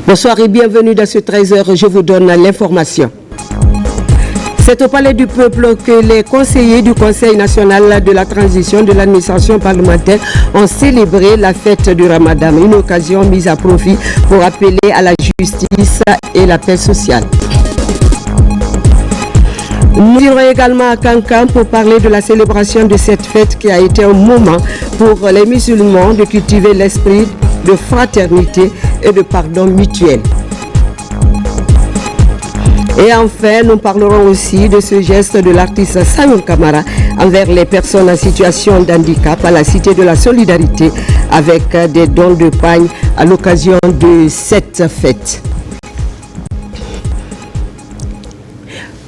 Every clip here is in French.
Bonsoir et bienvenue dans ce 13h. Je vous donne l'information. C'est au Palais du Peuple que les conseillers du Conseil national de la transition de l'administration parlementaire ont célébré la fête du Ramadan, une occasion mise à profit pour appeler à la justice et la paix sociale. Nous irons également à Kankan pour parler de la célébration de cette fête qui a été un moment pour les musulmans de cultiver l'esprit de fraternité et de pardon mutuel. Et enfin, nous parlerons aussi de ce geste de l'artiste Sayou Kamara envers les personnes en situation d'handicap à la Cité de la Solidarité avec des dons de pagne à l'occasion de cette fête.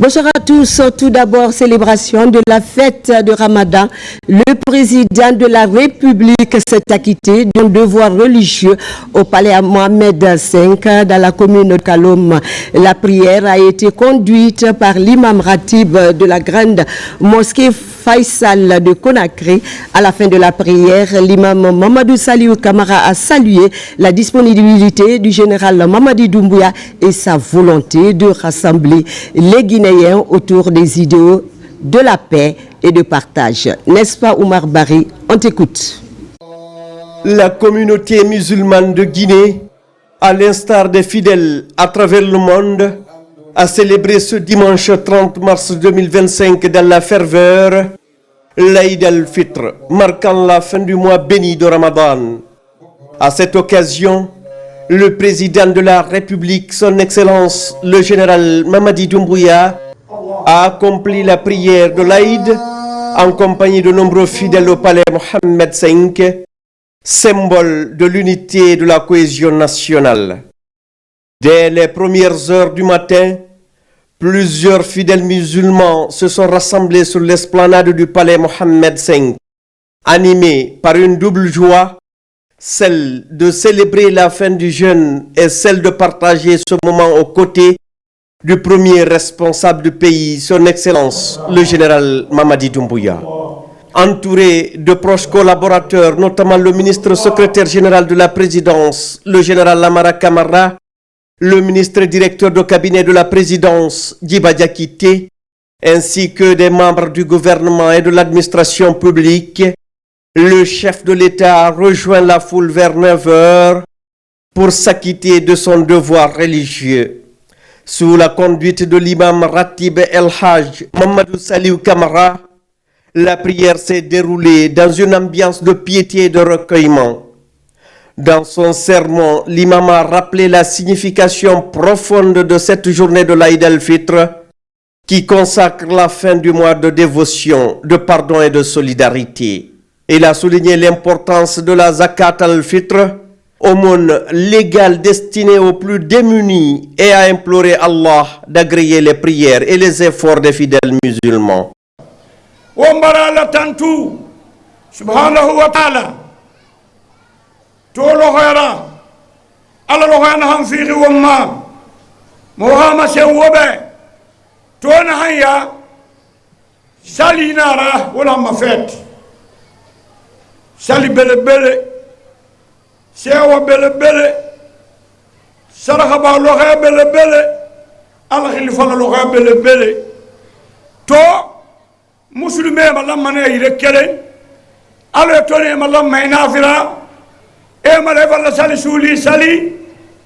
Bonsoir à tous. Tout d'abord, célébration de la fête de Ramadan. Le président de la République s'est acquitté d'un devoir religieux au palais Mohamed V dans la commune de Kaloum. La prière a été conduite par l'imam Ratib de la grande mosquée Faisal de Conakry. À la fin de la prière, l'imam Mamadou Saliou Kamara a salué la disponibilité du général Mamadi Doumbouya et sa volonté de rassembler les Guinéens autour des idéaux de la paix et de partage. N'est-ce pas, Oumar Bari? On t'écoute. La communauté musulmane de Guinée, à l'instar des fidèles à travers le monde, a célébré ce dimanche 30 mars 2025 dans la ferveur l'Aïd al-Fitr, marquant la fin du mois béni de Ramadan. À cette occasion, le président de la République, son Excellence le général Mamadi Doumbouya, a accompli la prière de l'Aïd en compagnie de nombreux fidèles au palais Mohamed V, symbole de l'unité et de la cohésion nationale. Dès les premières heures du matin, plusieurs fidèles musulmans se sont rassemblés sur l'esplanade du palais Mohamed V, animés par une double joie, celle de célébrer la fin du jeûne et celle de partager ce moment aux côtés du premier responsable du pays, son Excellence, le général Mamadi Doumbouya. Entouré de proches collaborateurs, notamment le ministre secrétaire général de la présidence, le général Lamara Kamara, le ministre directeur de cabinet de la présidence, Djiba Diakité, ainsi que des membres du gouvernement et de l'administration publique, le chef de l'État a rejoint la foule vers 9 heures pour s'acquitter de son devoir religieux. Sous la conduite de l'imam Ratib El-Hajj Mamadou Saliou Kamara, la prière s'est déroulée dans une ambiance de piété et de recueillement. Dans son sermon, l'imam a rappelé la signification profonde de cette journée de l'Aïd al-Fitr qui consacre la fin du mois de dévotion, de pardon et de solidarité. Il a souligné l'importance de la Zakat al-Fitr, aumône légale destinée aux plus démunis, et a imploré Allah d'agréer les prières et les efforts des fidèles musulmans. Subhanahu wa ta'ala tolo khayra ala lo khayna ham fi wamma mohama se wobe to na haya salinara wala mafet sali bele bele sewa bele bele saraha ba lo khaya bele bele ala khilifa lo khaya bele bele to musulme malam mané yire kelen ala to ne malam maynafira e mala falla sali suli sali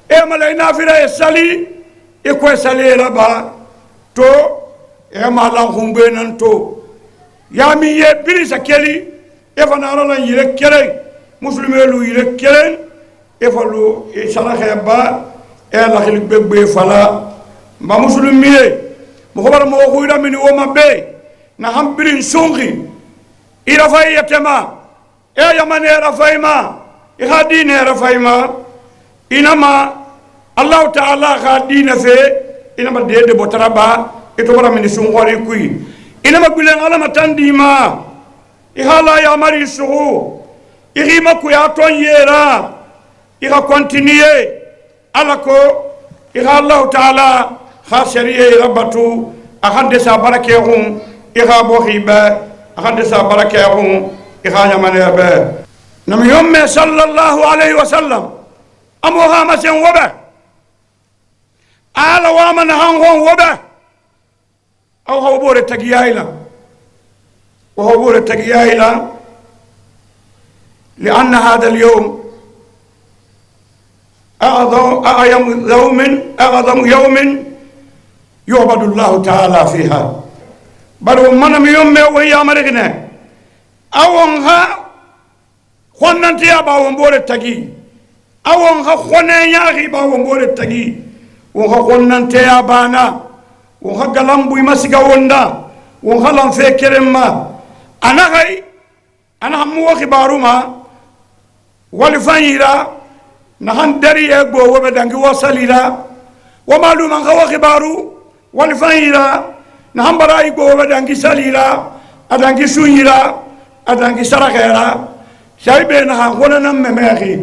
e mala nafira e sali e ko sali raba to e mala humbe nan to yami ye bilisa keli e fana ala yire kelen muslime lu yire kelen e fallu e sala khaba e la khil bebbe fala ma muslimiye mo ko mo ko ida min o mabbe na hambirin sungi ira fayatema e yamane rafayma إخادين رفايما إنما الله تعالى خادين في إنما ديد بطربا إتوبرا من سنغوري كوي إنما قلن على متنديما إخالا يا مري سغو إخيما كوياتون يرا إخا كونتينيي على كو إخا الله تعالى خاسرية ربطو akhande sa barakehum ikha bohiba akhande sa barakehum ikha yamane be nam yomme sallallahu alayhi wa sallam amo hama sen wobe ala wa man hangon wobe aw hawbore tagiyayla wa hawbore tagiyayla لأن هذا اليوم أعظم يوم يعبد الله تعالى فيها بل من يوم وهي مرغنا أوانها خوننتي أباهم بور التقي أوانها خوننياغي باهم بور التقي وها خوننتي أبانا وها قلم بوي مسيقا وندا وها لم فكرما أنا هم وخبارما ولفانيرا نحن دري أبو وبدانك وصليرا ومعلوم أن هو خبارو ولفانيرا نحن براي أبو وبدانك سليرا أدانك سويرا أدانك سرخيرا شايبين هنا نممخي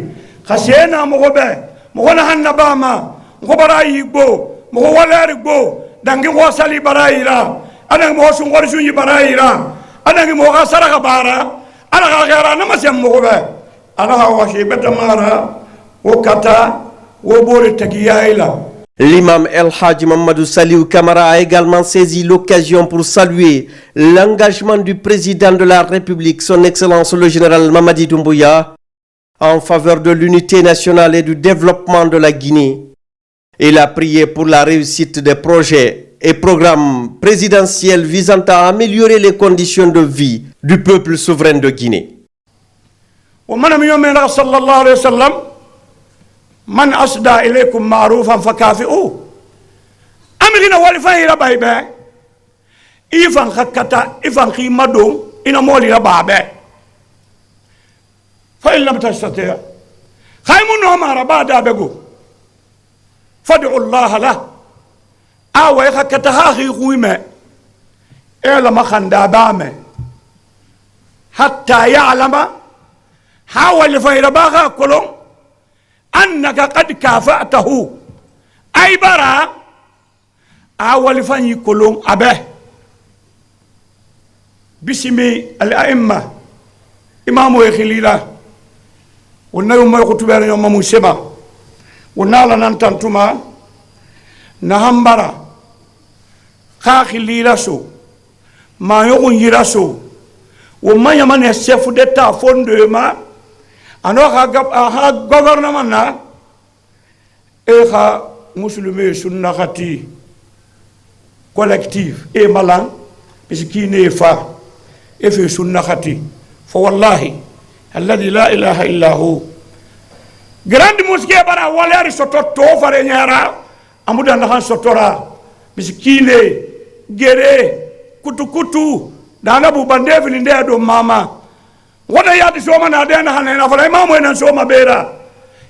خسينا مغبى مغنا هنباما مغبراي أبو مغوالر أبو دانك وصلي برايرا أدانك موسون ورسوني برايرا أدانك موغا سرخبارا أنا غيرا نمسيم مغبى L'imam El Hadj Mamadou Saliou Kamara a également saisi l'occasion pour saluer l'engagement du président de la République, son Excellence le général Mamadi Doumbouya, en faveur de l'unité nationale et du développement de la Guinée. Il a prié pour la réussite des projets et programmes présidentiels visant à améliorer les conditions de vie du peuple souverain de Guinée. ومن يومنا صلى الله عليه وسلم من أسدى إليكم معروفا فكافئوه أمرنا والفاي ربايبه إيفان خكتا إيفان خيمدو إنا مولي ربابه فإن لم تستطيع خيمون هما ربادا بقو فادعوا الله له أو خكتا هاخي خويمه إلا ما خندابامه حتى يعلم حاول فيرباغا كلهم أنك قد كافأته أي برا حاول فني كلهم أبه باسم الأئمة إمام ويخليلا ونيوم يخطبين يوم موسما ونالا ننتنتما نهمبرا خاخليلا سو ما يغن يرسو وما يمن السيف دتا فوندما أنا ها gouvernement na musulmé sunnahati collective et malan biskine fa e fi sunnahati fa wallahi alladhi la ilaha illa hu grande mosquée bara waleri soto to fare nyara amuda na sotora biskine gere kutu dana bu bande vilinde do mama wada yadi soma na dena hanena fala imamu ena soma bera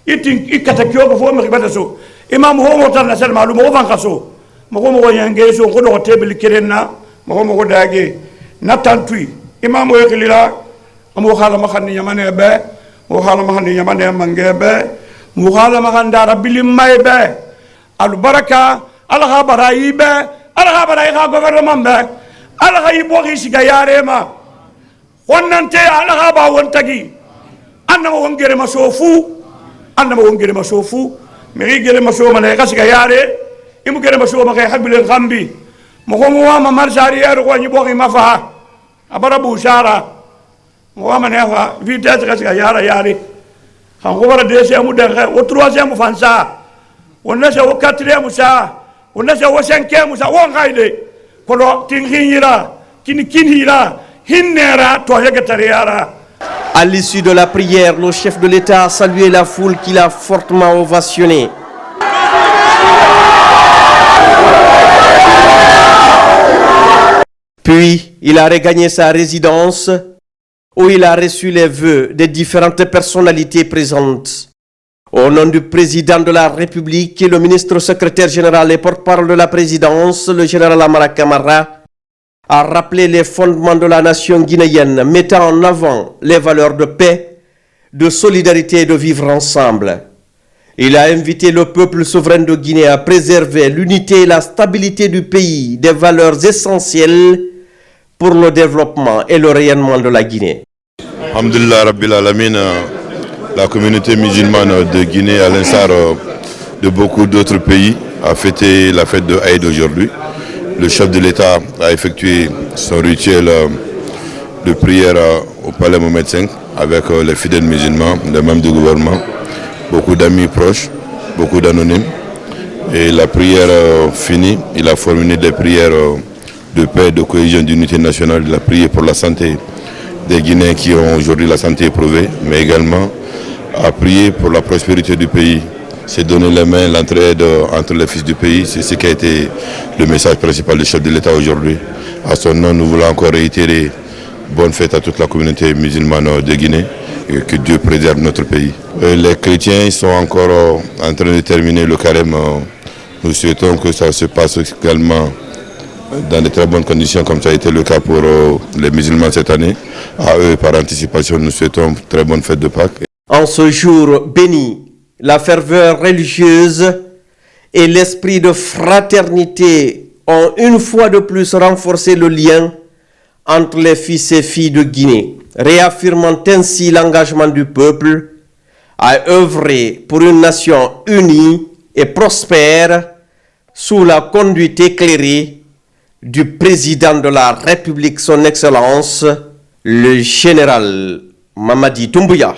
itin ikatakio ko fo me bata so imamu ho mo tan nasal malum ho fan kaso mo ko mo yange so ko do tebel kirenna mo ko dage na tantui imamu e khilira mo khala ma khanni yamane be mo khala ma khanni yamane mangebe mo khala ma khanda rabbil maybe al baraka al khabarayibe al khabarai kha gouvernement be al khaybo khisiga yarema wonnante ala haba wontagi annama wongere masofu mi gere maso mane kasiga yare imu gere maso ma kay habile gambi mo ko mo wama marsari yaro ko ni bogi mafa abara bu shara mo wama ne fa vitesse kasiga yare kan ko wara deuxième de o troisième fansa wonna se o quatrième sa wonna se o cinquième sa won gaide ko do tinghira kinhira. À l'issue de la prière, le chef de l'État a salué la foule qui l'a fortement ovationné. Puis, il a regagné sa résidence où il a reçu les vœux des différentes personnalités présentes. Au nom du président de la République et le ministre secrétaire général et porte-parole de la présidence, le général Amara Kamara, a rappelé les fondements de la nation guinéenne, mettant en avant les valeurs de paix, de solidarité et de vivre ensemble. Il a invité le peuple souverain de Guinée à préserver l'unité et la stabilité du pays, des valeurs essentielles pour le développement et le rayonnement de la Guinée. Alhamdulillah Rabbil Alamin, la communauté musulmane de Guinée, à l'instar de beaucoup d'autres pays, a fêté la fête de Aïd aujourd'hui. Le chef de l'État a effectué son rituel de prière au palais Mohamed V avec les fidèles musulmans, les membres du gouvernement, beaucoup d'amis proches, beaucoup d'anonymes. Et la prière finie, il a formulé des prières de paix, de cohésion, d'unité nationale. Il a prié pour la santé des Guinéens qui ont aujourd'hui la santé éprouvée, mais également a prié pour la prospérité du pays. C'est donner les mains, l'entraide entre les fils du pays. C'est ce qui a été le message principal du chef de l'État aujourd'hui. À son nom, nous voulons encore réitérer bonne fête à toute la communauté musulmane de Guinée et que Dieu préserve notre pays. Les chrétiens sont encore en train de terminer le carême. Nous souhaitons que ça se passe également dans de très bonnes conditions, comme ça a été le cas pour les musulmans cette année. À eux, par anticipation, nous souhaitons une très bonne fête de Pâques. En ce jour béni, la ferveur religieuse et l'esprit de fraternité ont une fois de plus renforcé le lien entre les fils et filles de Guinée, réaffirmant ainsi l'engagement du peuple à œuvrer pour une nation unie et prospère sous la conduite éclairée du président de la République, son Excellence, le général Mamadi Doumbouya.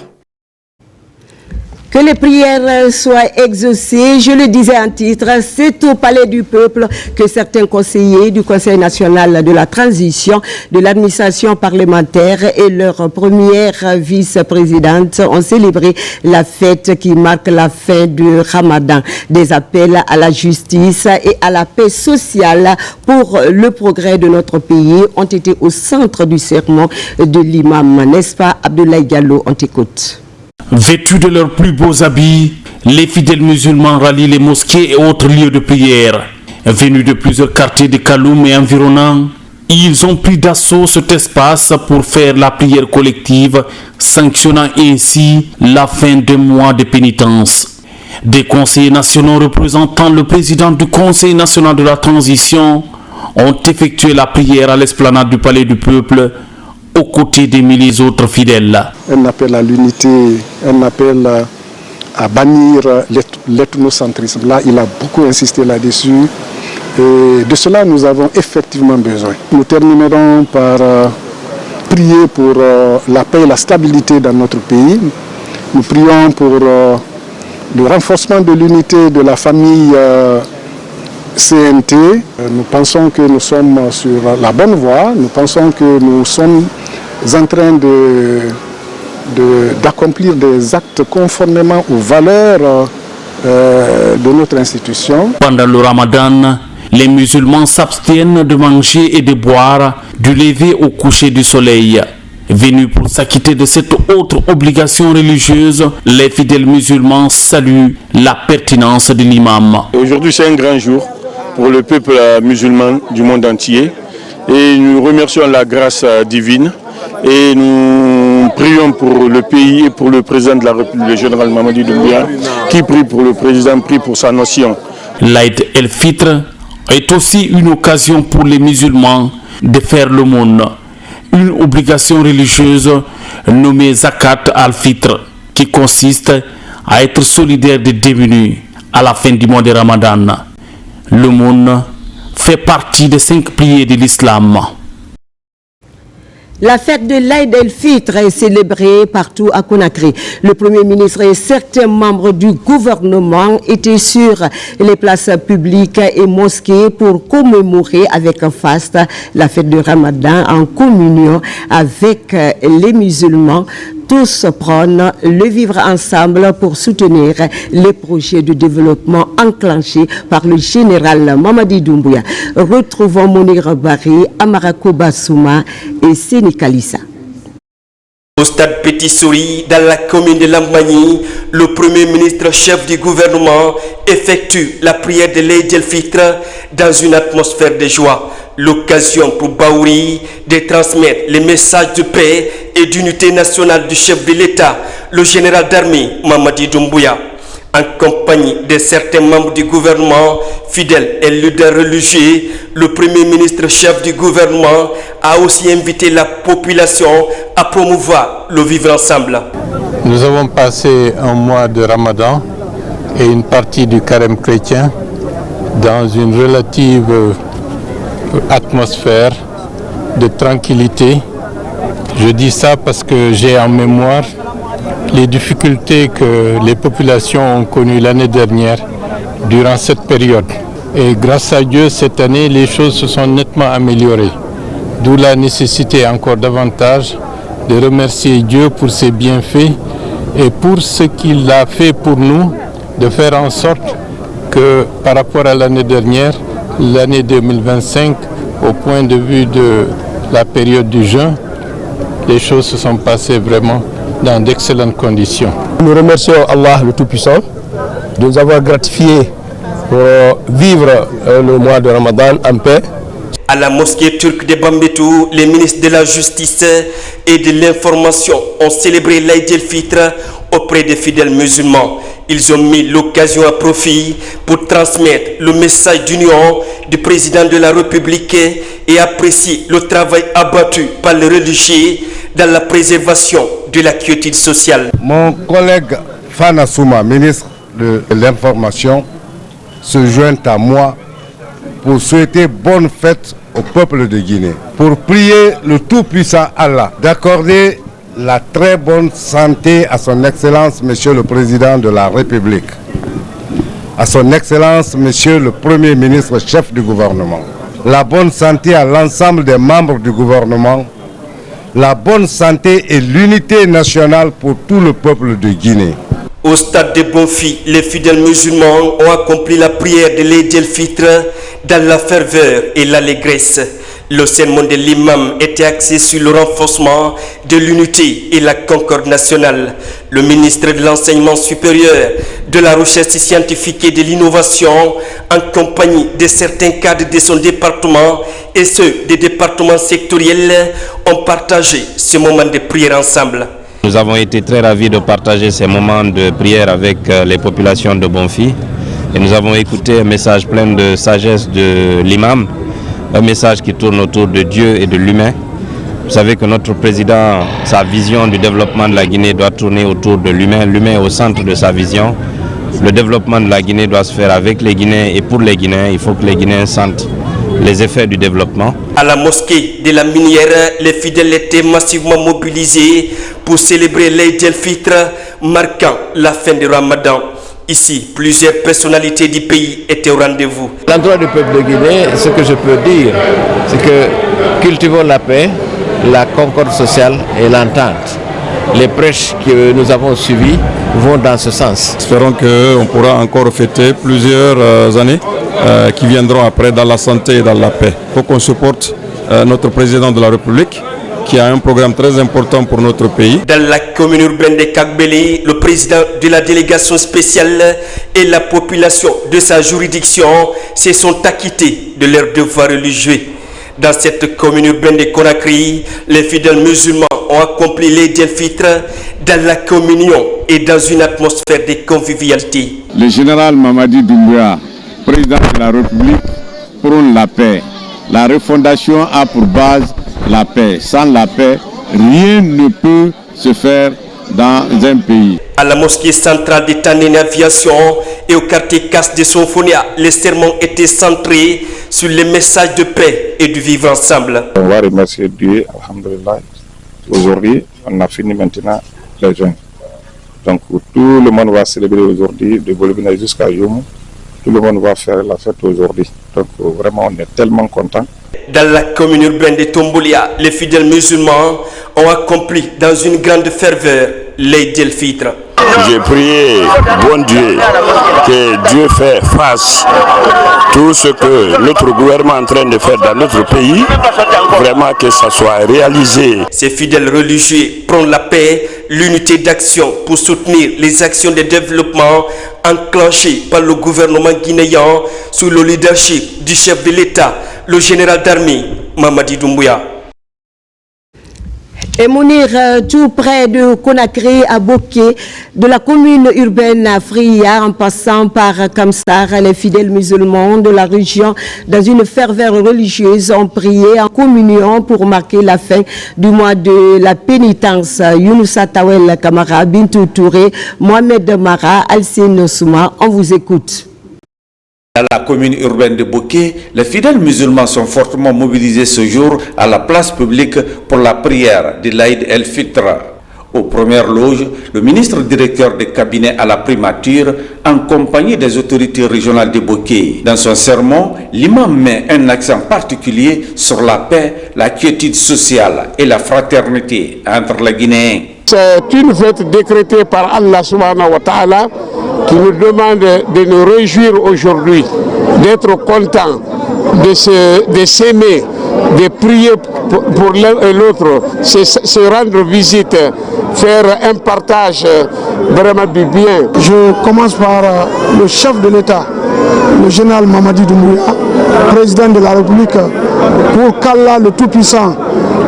Que les prières soient exaucées, je le disais en titre, c'est au Palais du Peuple que certains conseillers du Conseil national de la transition, de l'administration parlementaire et leur première vice-présidente ont célébré la fête qui marque la fin du Ramadan. Des appels à la justice et à la paix sociale pour le progrès de notre pays ont été au centre du sermon de l'imam, n'est-ce pas, Abdoulaye Diallo? On t'écoute. Vêtus de leurs plus beaux habits, les fidèles musulmans rallient les mosquées et autres lieux de prière. Venus de plusieurs quartiers de Kaloum et environnants, ils ont pris d'assaut cet espace pour faire la prière collective, sanctionnant ainsi la fin d'un mois de pénitence. Des conseillers nationaux représentant le président du Conseil national de la transition ont effectué la prière à l'esplanade du Palais du Peuple, aux côtés des milliers d'autres fidèles. Un appel à l'unité, un appel à bannir l'ethnocentrisme. Là, il a beaucoup insisté là-dessus. Et de cela, nous avons effectivement besoin. Nous terminerons par prier pour la paix et la stabilité dans notre pays. Nous prions pour le renforcement de l'unité de la famille CNT. Nous pensons que nous sommes sur la bonne voie. Nous pensons que nous sommes en train d'accomplir des actes conformément aux valeurs de notre institution. Pendant le Ramadan, les musulmans s'abstiennent de manger et de boire du lever au coucher du soleil. Venus pour s'acquitter de cette autre obligation religieuse, les fidèles musulmans saluent la pertinence de l'imam. Aujourd'hui, c'est un grand jour pour le peuple musulman du monde entier et nous remercions la grâce divine et nous prions pour le pays et pour le président de la République, le général Mamadi Doumbouya, qui prie pour le président, prie pour sa nation. L'Aïd el-Fitr est aussi une occasion pour les musulmans de faire l'aumône, une obligation religieuse nommée Zakat al-Fitr, qui consiste à être solidaire des démunis à la fin du mois de Ramadan. L'aumône fait partie des 5 piliers de l'islam. La fête de l'Aïd el-Fitr est célébrée partout à Conakry. Le Premier ministre et certains membres du gouvernement étaient sur les places publiques et mosquées pour commémorer avec un faste la fête de Ramadan en communion avec les musulmans. Tous prônent le vivre ensemble pour soutenir les projets de développement enclenchés par le général Mamadi Doumbouya. Retrouvons Mounir Bari, Amarako Bassouma et Séni Kalissa. Au stade Petit Souris, dans la commune de Lambagny, le Premier ministre chef du gouvernement effectue la prière de l'Aïd el-Fitr dans une atmosphère de joie. L'occasion pour Baouri de transmettre les messages de paix et d'unité nationale du chef de l'État, le général d'armée Mamadi Doumbouya. En compagnie de certains membres du gouvernement, fidèles et leaders religieux, le Premier ministre chef du gouvernement a aussi invité la population à promouvoir le vivre ensemble. Nous avons passé un mois de Ramadan et une partie du carême chrétien dans une relative atmosphère de tranquillité. Je dis ça parce que j'ai en mémoire les difficultés que les populations ont connues l'année dernière durant cette période. Et grâce à Dieu, cette année, les choses se sont nettement améliorées. D'où la nécessité encore davantage de remercier Dieu pour ses bienfaits et pour ce qu'il a fait pour nous, de faire en sorte que par rapport à l'année dernière, l'année 2025, au point de vue de la période du jeûne, les choses se sont passées vraiment dans d'excellentes conditions. Nous remercions Allah le Tout-Puissant de nous avoir gratifiés pour vivre le mois de Ramadan en paix. À la mosquée turque de Bambetou, les ministres de la Justice et de l'Information ont célébré l'Aïd el-Fitr auprès des fidèles musulmans. Ils ont mis l'occasion à profit pour transmettre le message d'union du président de la République et apprécier le travail abattu par les religieux dans la préservation de la quiétude sociale. Mon collègue Fana Souma, ministre de l'Information, se joint à moi pour souhaiter bonne fête au peuple de Guinée, pour prier le Tout-Puissant Allah d'accorder la très bonne santé à son Excellence Monsieur le Président de la République, à son Excellence Monsieur le Premier ministre chef du gouvernement, la bonne santé à l'ensemble des membres du gouvernement, la bonne santé et l'unité nationale pour tout le peuple de Guinée. Au stade de Bonfi, les fidèles musulmans ont accompli la prière de l'Aïd el-Fitr dans la ferveur et l'allégresse. Le sermon de l'imam était axé sur le renforcement de l'unité et la concorde nationale. Le ministre de l'Enseignement supérieur, de la Recherche scientifique et de l'Innovation, en compagnie de certains cadres de son département et ceux des départements sectoriels, ont partagé ce moment de prière ensemble. Nous avons été très ravis de partager ces moments de prière avec les populations de Bonfi et nous avons écouté un message plein de sagesse de l'imam, un message qui tourne autour de Dieu et de l'humain. Vous savez que notre président, sa vision du développement de la Guinée doit tourner autour de l'humain. L'humain est au centre de sa vision. Le développement de la Guinée doit se faire avec les Guinéens et pour les Guinéens. Il faut que les Guinéens sentent les effets du développement. À la mosquée de la Minière, les fidèles étaient massivement mobilisés pour célébrer l'Aïd el-Fitr, marquant la fin du Ramadan. Ici, plusieurs personnalités du pays étaient au rendez-vous. À l'endroit du peuple de Guinée, ce que je peux dire, c'est que cultivons la paix, la concorde sociale et l'entente. Les prêches que nous avons suivis vont dans ce sens. Espérons qu'on pourra encore fêter plusieurs années qui viendront après dans la santé et dans la paix. Il faut qu'on supporte notre président de la République qui a un programme très important pour notre pays. Dans la commune urbaine de Kagbeli, le président de la délégation spéciale et la population de sa juridiction se sont acquittés de leurs devoirs religieux. Dans cette commune urbaine de Conakry, les fidèles musulmans ont accompli l'Aïd el-Fitr dans la communion et dans une atmosphère de convivialité. Le général Mamadi Doumbouya, président de la République, prône la paix. La refondation a pour base la paix. Sans la paix, rien ne peut se faire dans un pays. À la mosquée centrale de Tanene Aviation et au quartier Casse de Sonfonia, les sermons étaient centrés sur les messages de paix et du vivre ensemble. On va remercier Dieu, alhamdulillah. Aujourd'hui, on a fini maintenant les jeûnes. Donc tout le monde va célébrer aujourd'hui, de Bolivie jusqu'à Youmou. Tout le monde va faire la fête aujourd'hui. Donc vraiment, on est tellement contents. Dans la commune urbaine de Tombolia, les fidèles musulmans ont accompli dans une grande ferveur l'Aïd el-Fitr. J'ai prié, bon Dieu, que Dieu fait face tout ce que notre gouvernement est en train de faire dans notre pays, vraiment que ça soit réalisé. Ces fidèles religieux prônent la paix, l'unité d'action pour soutenir les actions de développement enclenchées par le gouvernement guinéen sous le leadership du chef de l'État, le général d'armée Mamadi Doumbouya. Et Mounir, tout près de Conakry à Boké, de la commune urbaine à Fria, en passant par Kamsar, les fidèles musulmans de la région, dans une ferveur religieuse, ont prié en communion pour marquer la fin du mois de la pénitence. Younoussa Tawel Kamara, Bintou Touré, Mohamed Mara, Alcine Souma, on vous écoute. Dans la commune urbaine de Boké, les fidèles musulmans sont fortement mobilisés ce jour à la place publique pour la prière de l'Aïd el-Fitr. Aux premières loges, le ministre directeur de cabinet à la primature, en compagnie des autorités régionales de Boké. Dans son sermon, l'imam met un accent particulier sur la paix, la quiétude sociale et la fraternité entre les Guinéens. C'est une fête décrétée par Allah subhanahu wa ta'ala qui nous demande de nous réjouir aujourd'hui, d'être contents, de s'aimer, de prier pour l'un et l'autre, se rendre visite, faire un partage vraiment du bien. Je commence par le chef de l'État, le général Mamadi Doumbouya, président de la République, pour qu'Allah le Tout-Puissant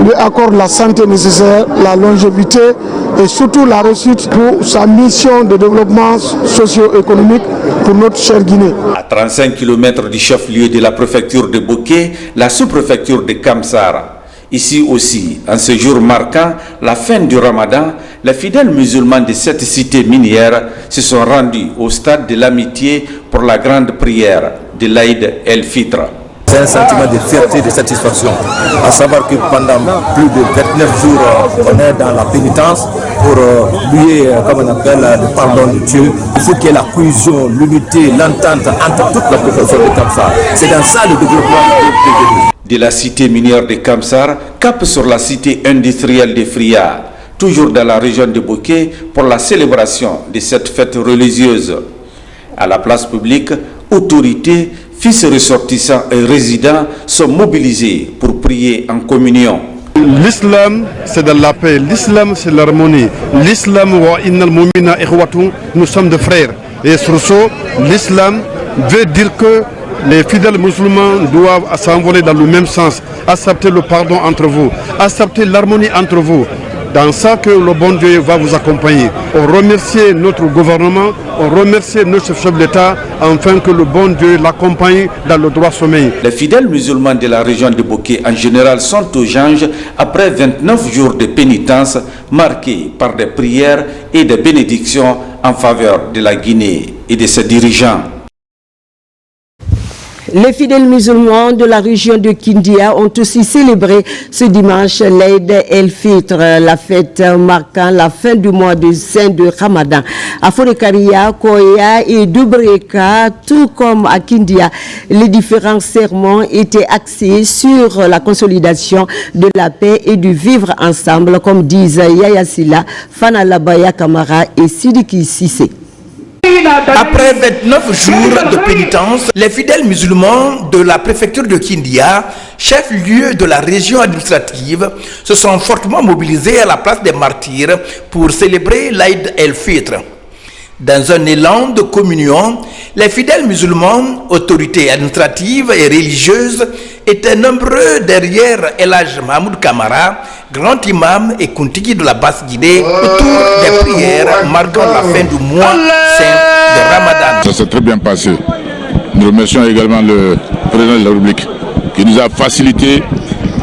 lui accorde la santé nécessaire, la longévité et surtout la réussite pour sa mission de développement socio-économique pour notre chère Guinée. À 35 km du chef-lieu de la préfecture de Boké, la sous-préfecture de Kamsar. Ici aussi, en ce jour marquant la fin du Ramadan, les fidèles musulmans de cette cité minière se sont rendus au stade de l'amitié pour la grande prière de l'Aïd el-Fitr. C'est un sentiment de fierté, de satisfaction, à savoir que pendant plus de 29 jours, on est dans la pénitence pour louer, comme on appelle, le pardon de Dieu. Il faut qu'il y ait la cohésion, l'unité, l'entente entre toute la population de Kamsar. C'est dans ça le développement de la cité minière de Kamsar, cap sur la cité industrielle de Fria, toujours dans la région de Boké, pour la célébration de cette fête religieuse. À la place publique, autorités, fils ressortissants et résidents sont mobilisés pour prier en communion. L'islam, c'est de la paix. L'islam, c'est l'harmonie. L'islam, nous sommes des frères. Et sur ce, l'islam veut dire que les fidèles musulmans doivent s'envoler dans le même sens, accepter le pardon entre vous, accepter l'harmonie entre vous. Dans ça que le bon Dieu va vous accompagner. On remercie notre gouvernement, on remercie notre chef d'État, afin que le bon Dieu l'accompagne dans le droit sommeil. Les fidèles musulmans de la région de Boké en général sont aux anges après 29 jours de pénitence marqués par des prières et des bénédictions en faveur de la Guinée et de ses dirigeants. Les fidèles musulmans de la région de Kindia ont aussi célébré ce dimanche l'Aïd el-Fitr, la fête marquant la fin du mois de Saint de Ramadan. À Forekaria, Koya et Dubreka, tout comme à Kindia, les différents sermons étaient axés sur la consolidation de la paix et du vivre ensemble, comme disent Yaya Silla, Fana Labaya Kamara et Sidiki Sissé. Après 29 jours de pénitence, les fidèles musulmans de la préfecture de Kindia, chef-lieu de la région administrative, se sont fortement mobilisés à la place des martyrs pour célébrer l'Aïd el-Fitr. Dans un élan de communion, les fidèles musulmans, autorités administratives et religieuses, étaient nombreux derrière El Hadj Mahmoud Kamara, grand imam et Kuntigi de la Basse-Guinée, autour des prières marquant la fin du mois saint de Ramadan. Ça s'est très bien passé. Nous remercions également le président de la République qui nous a facilité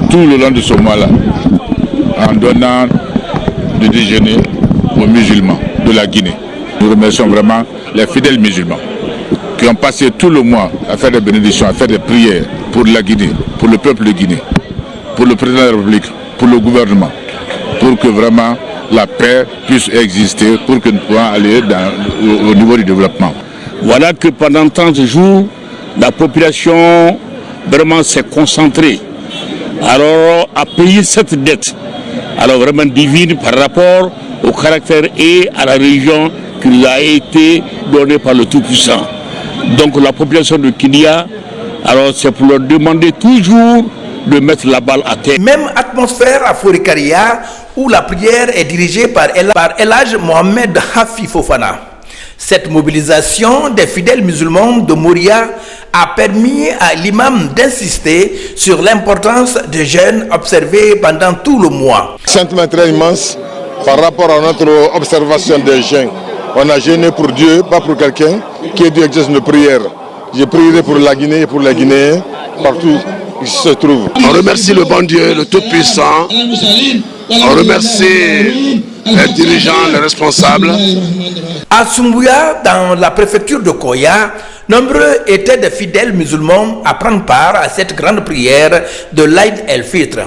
tout le long de ce mois-là en donnant de déjeuner aux musulmans de la Guinée. Nous remercions vraiment les fidèles musulmans qui ont passé tout le mois à faire des bénédictions, à faire des prières pour la Guinée, pour le peuple de Guinée, pour le président de la République, pour le gouvernement, pour que vraiment la paix puisse exister, pour que nous puissions aller au niveau du développement. Voilà que pendant 30 jours, la population vraiment s'est concentrée alors à payer cette dette, alors vraiment divine par rapport au caractère et à la région qui lui a été donnée par le Tout-Puissant. Donc la population de Kindia, alors c'est pour leur demander toujours de mettre la balle à terre. Même atmosphère à Forekaria où la prière est dirigée par El Hadj Mohamed Hafi Fofana. Cette mobilisation des fidèles musulmans de Mouria a permis à l'imam d'insister sur l'importance des jeûnes observés pendant tout le mois. Sentiment très immense par rapport à notre observation des jeûnes. On a jeûné pour Dieu, pas pour quelqu'un, qui est Dieu exerce nos prières. Je prierai pour la Guinée et pour les Guinéens, partout où ils se trouvent. On remercie le bon Dieu, le Tout-Puissant. On remercie les dirigeants, les responsables. À Soumbouya, dans la préfecture de Koya, nombreux étaient des fidèles musulmans à prendre part à cette grande prière de l'Aïd el-Fitr.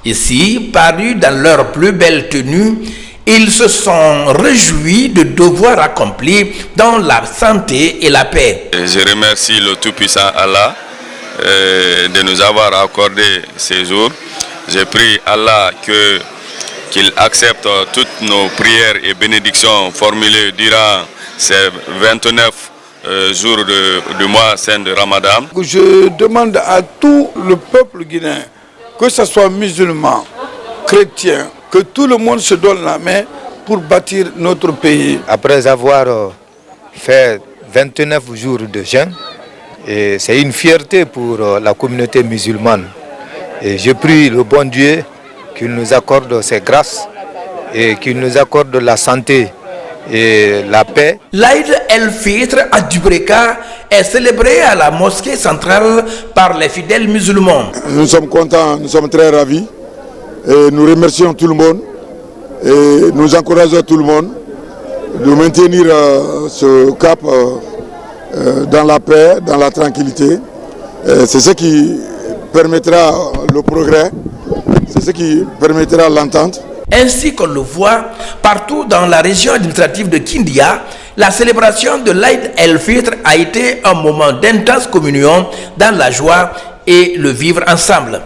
Ici, parus dans leur plus belle tenue, ils se sont réjouis de devoirs accomplis dans la santé et la paix. Je remercie le Tout-Puissant Allah de nous avoir accordé ces jours. Je prie Allah qu'il accepte toutes nos prières et bénédictions formulées durant ces 29 jours du mois saint de Ramadan. Je demande à tout le peuple guinéen, que ce soit musulman, chrétien, que tout le monde se donne la main pour bâtir notre pays. Après avoir fait 29 jours de jeûne, c'est une fierté pour la communauté musulmane. Et je prie le bon Dieu qu'il nous accorde ses grâces et qu'il nous accorde la santé et la paix. L'Aïd el-Fitr à Dubreka est célébré à la mosquée centrale par les fidèles musulmans. Nous sommes contents, nous sommes très ravis et nous remercions tout le monde et nous encourageons tout le monde de maintenir ce cap dans la paix, dans la tranquillité. C'est ce qui permettra le progrès, c'est ce qui permettra l'entente. Ainsi qu'on le voit, partout dans la région administrative de Kindia, la célébration de l'Aïd el-Fitr a été un moment d'intense communion dans la joie et le vivre ensemble.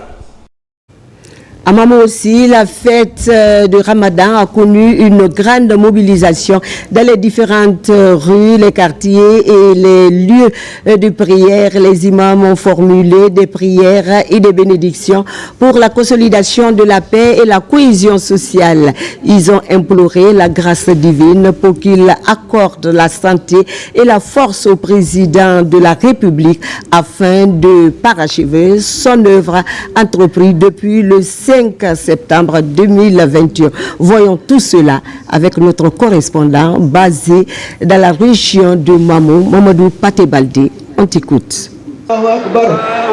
À Mamou aussi, la fête de Ramadan a connu une grande mobilisation dans les différentes rues, les quartiers et les lieux de prière. Les imams ont formulé des prières et des bénédictions pour la consolidation de la paix et la cohésion sociale. Ils ont imploré la grâce divine pour qu'il accorde la santé et la force au président de la République afin de parachever son œuvre entreprise depuis le 5 septembre 2021. Voyons tout cela avec notre correspondant basé dans la région de Mamou, Mamadou Paté-Baldé. On t'écoute.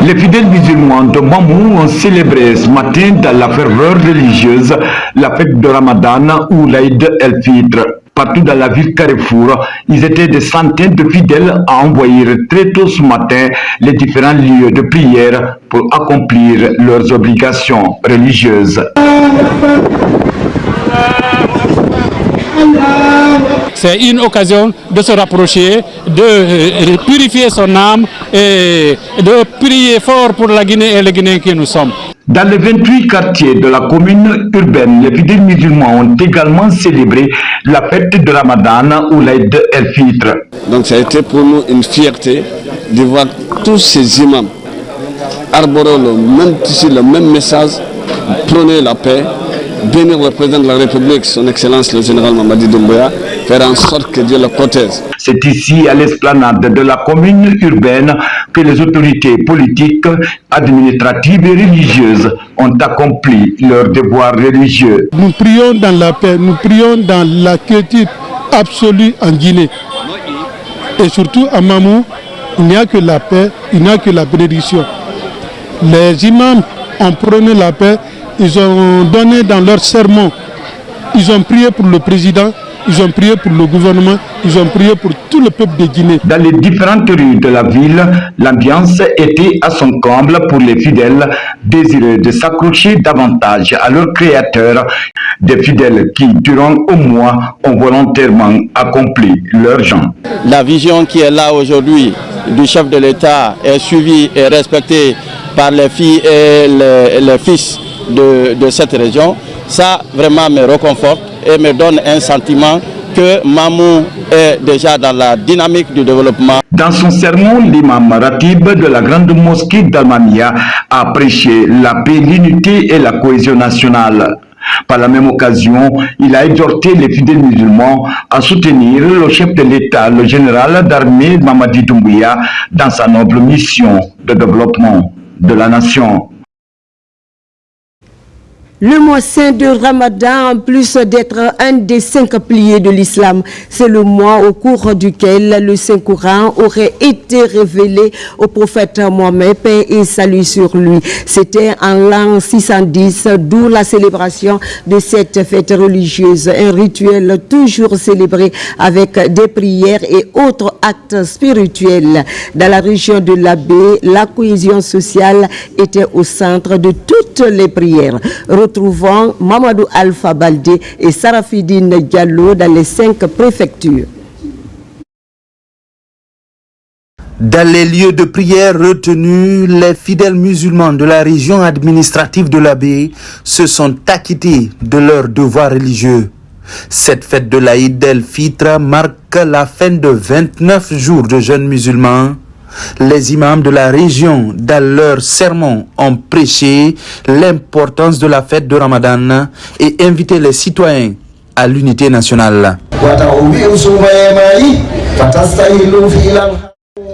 Les fidèles musulmans de Mamou ont célébré ce matin dans la ferveur religieuse la fête de Ramadan ou l'Aïd el-Fitr. Partout dans la ville Carrefour, ils étaient des centaines de fidèles à envoyer très tôt ce matin les différents lieux de prière pour accomplir leurs obligations religieuses. C'est une occasion de se rapprocher, de purifier son âme et de prier fort pour la Guinée et les Guinéens que nous sommes. Dans les 28 quartiers de la commune urbaine, les fidèles musulmans ont également célébré la fête de Ramadan ou l'Aïd el-Fitr. Donc ça a été pour nous une fierté de voir tous ces imams arborer le même tissu, le même message, prôner la paix, bénir le président de la République, son Excellence le général Mamadi Doumbouya, faire en sorte que Dieu le protège. C'est ici, à l'esplanade de la commune urbaine, que les autorités politiques, administratives et religieuses ont accompli leurs devoirs religieux. Nous prions dans la paix, nous prions dans la quiétude absolue en Guinée. Et surtout à Mamou, il n'y a que la paix, il n'y a que la bénédiction. Les imams ont prôné la paix, ils ont donné dans leur sermon, ils ont prié pour le président, ils ont prié pour le gouvernement, ils ont prié pour tout le peuple de Guinée. Dans les différentes rues de la ville, l'ambiance était à son comble pour les fidèles désireux de s'accrocher davantage à leur créateur. Des fidèles qui, durant un mois, ont volontairement accompli leur jeûne. La vision qui est là aujourd'hui du chef de l'État est suivie et respectée par les filles et les fils de cette région. Ça vraiment me réconforte et me donne un sentiment que Mamou est déjà dans la dynamique du développement. Dans son sermon, l'imam Ratib de la grande mosquée d'Almamia a prêché la paix, l'unité et la cohésion nationale. Par la même occasion, il a exhorté les fidèles musulmans à soutenir le chef de l'État, le général d'armée Mamadi Doumbouya, dans sa noble mission de développement de la nation. Le mois saint de Ramadan, en plus d'être un des 5 piliers de l'islam, c'est le mois au cours duquel le Saint-Coran aurait été révélé au prophète Mohammed, paix et salut sur lui. C'était en l'an 610, d'où la célébration de cette fête religieuse, un rituel toujours célébré avec des prières et autres actes spirituels. Dans la région de l'Abbé, la cohésion sociale était au centre de toutes les prières. Retrouvons Mamadou Alpha Baldé et Sarafidine Diallo dans les 5 préfectures. Dans les lieux de prière retenus, les fidèles musulmans de la région administrative de l'Abbé se sont acquittés de leurs devoirs religieux. Cette fête de l'Aïd el-Fitr marque la fin de 29 jours de jeûne musulman. Les imams de la région, dans leurs sermons, ont prêché l'importance de la fête de Ramadan et invité les citoyens à l'unité nationale.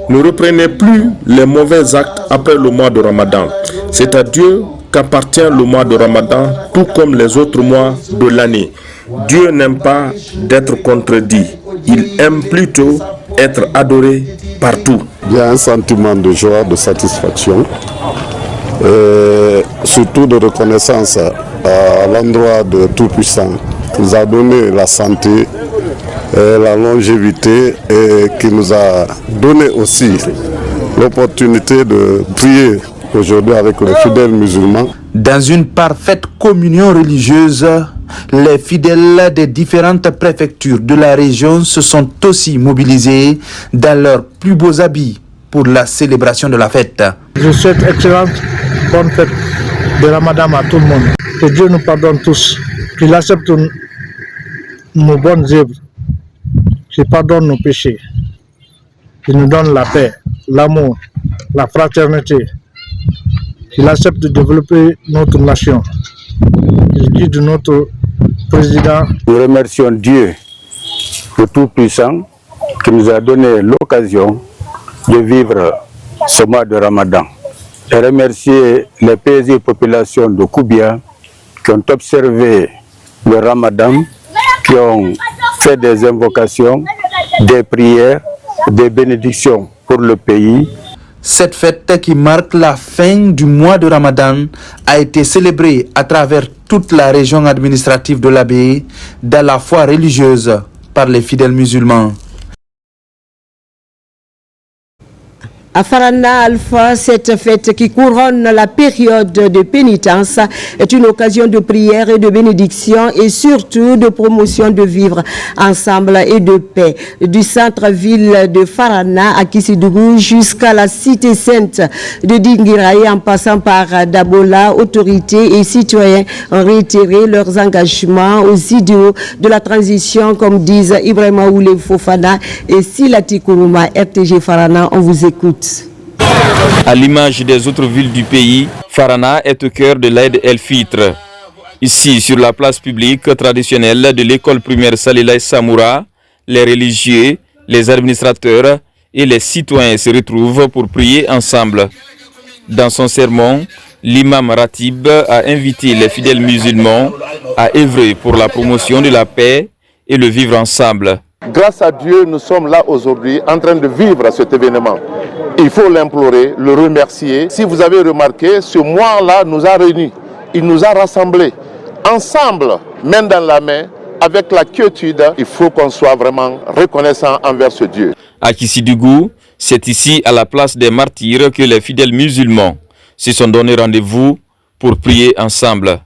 Ne reprenez plus les mauvais actes après le mois de Ramadan. C'est à Dieu qu'appartient le mois de Ramadan, tout comme les autres mois de l'année. Dieu n'aime pas d'être contredit. Il aime plutôt être adoré partout. Il y a un sentiment de joie, de satisfaction, et surtout de reconnaissance à l'endroit de Tout-Puissant qui nous a donné la santé et la longévité et qui nous a donné aussi l'opportunité de prier aujourd'hui avec les fidèles musulmans. Dans une parfaite communion religieuse, les fidèles des différentes préfectures de la région se sont aussi mobilisés dans leurs plus beaux habits pour la célébration de la fête. Je souhaite excellente bonne fête de Ramadan à tout le monde. Que Dieu nous pardonne tous, qu'il accepte nos bonnes œuvres, qu'il pardonne nos péchés, qu'il nous donne la paix, l'amour, la fraternité, qu'il accepte de développer notre nation, qu'il guide notre président. Nous remercions Dieu, le Tout-Puissant, qui nous a donné l'occasion de vivre ce mois de Ramadan. Et remercier les paisibles populations de Koubia qui ont observé le Ramadan, qui ont fait des invocations, des prières, des bénédictions pour le pays. Cette fête qui marque la fin du mois de Ramadan a été célébrée à travers toute la région administrative de l'Abbé dans la foi religieuse par les fidèles musulmans. À Farana Alpha, cette fête qui couronne la période de pénitence est une occasion de prière et de bénédiction et surtout de promotion de vivre ensemble et de paix. Du centre-ville de Farana à Kissidougou jusqu'à la cité sainte de Dinguiraye en passant par Dabola, autorités et citoyens ont réitéré leurs engagements aux idéaux de la transition, comme disent Ibrahima Oulé Fofana et Silati Kourouma. RTG Farana, on vous écoute. À l'image des autres villes du pays, Farana est au cœur de l'Aïd el-Fitr. Ici, sur la place publique traditionnelle de l'école primaire Salilay Samoura, les religieux, les administrateurs et les citoyens se retrouvent pour prier ensemble. Dans son sermon, l'imam Ratib a invité les fidèles musulmans à œuvrer pour la promotion de la paix et le vivre ensemble. Grâce à Dieu, nous sommes là aujourd'hui en train de vivre cet événement. Il faut l'implorer, le remercier. Si vous avez remarqué, ce mois-là nous a réunis. Il nous a rassemblés. Ensemble, main dans la main, avec la quiétude, il faut qu'on soit vraiment reconnaissant envers ce Dieu. À Kissidougou, c'est ici, à la place des martyrs, que les fidèles musulmans se sont donné rendez-vous pour prier ensemble.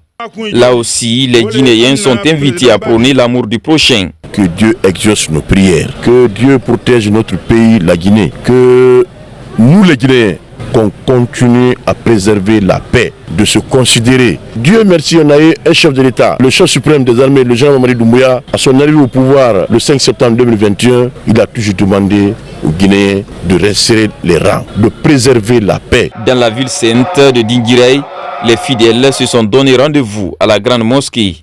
Là aussi, les Guinéens sont invités à prôner l'amour du prochain. Que Dieu exauce nos prières, que Dieu protège notre pays, la Guinée, que nous les Guinéens, qu'on continue à préserver la paix, de se considérer. Dieu merci, on a eu un chef de l'État, le chef suprême des armées, le général Mamadi Doumbouya. À son arrivée au pouvoir le 5 septembre 2021, il a toujours demandé aux Guinéens de resserrer les rangs, de préserver la paix. Dans la ville sainte de Dinguiraye, les fidèles se sont donné rendez-vous à la grande mosquée.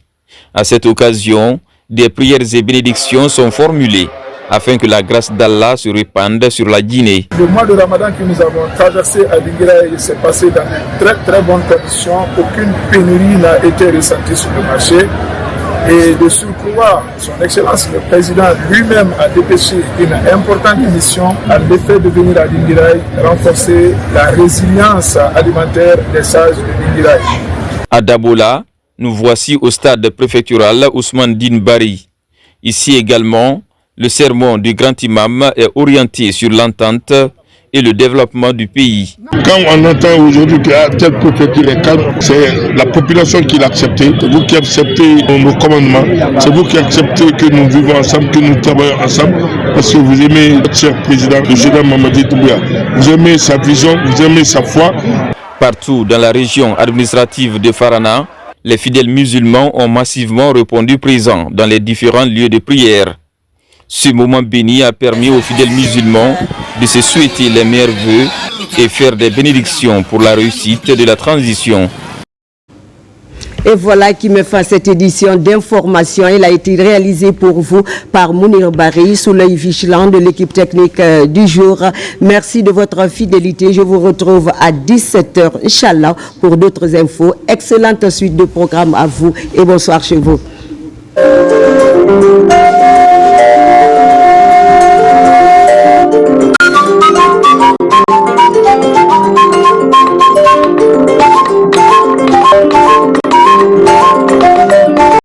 À cette occasion, des prières et bénédictions sont formulées afin que la grâce d'Allah se répande sur la Guinée. Le mois de Ramadan que nous avons traversé à Dinguiraye s'est passé dans de très bonnes conditions. Aucune pénurie n'a été ressentie sur le marché. Et de surcroît, son Excellence le Président lui-même a dépêché une importante mission à l'effet de venir à Dinguiraye renforcer la résilience alimentaire des sages de Dinguiraye. À Dabola, nous voici au stade préfectoral Ousmane Din Bari. Ici également, le sermon du grand imam est orienté sur l'entente et le développement du pays. Quand on entend aujourd'hui qu'il y a tel préfecture est calme, c'est la population qui l'a accepté. C'est vous qui acceptez nos commandements. C'est vous qui acceptez que nous vivons ensemble, que nous travaillons ensemble. Parce que vous aimez notre cher président, le général Mamadi Doumbouya. Vous aimez sa vision, vous aimez sa foi. Partout dans la région administrative de Farana, les fidèles musulmans ont massivement répondu présents dans les différents lieux de prière. Ce moment béni a permis aux fidèles musulmans de se souhaiter les meilleurs vœux et faire des bénédictions pour la réussite de la transition. Et voilà qui me fait cette édition d'information. Elle a été réalisée pour vous par Mounir Bari sous l'œil vigilant de l'équipe technique du jour. Merci de votre fidélité. Je vous retrouve à 17h, Inch'Allah, pour d'autres infos. Excellente suite de programme à vous et bonsoir chez vous.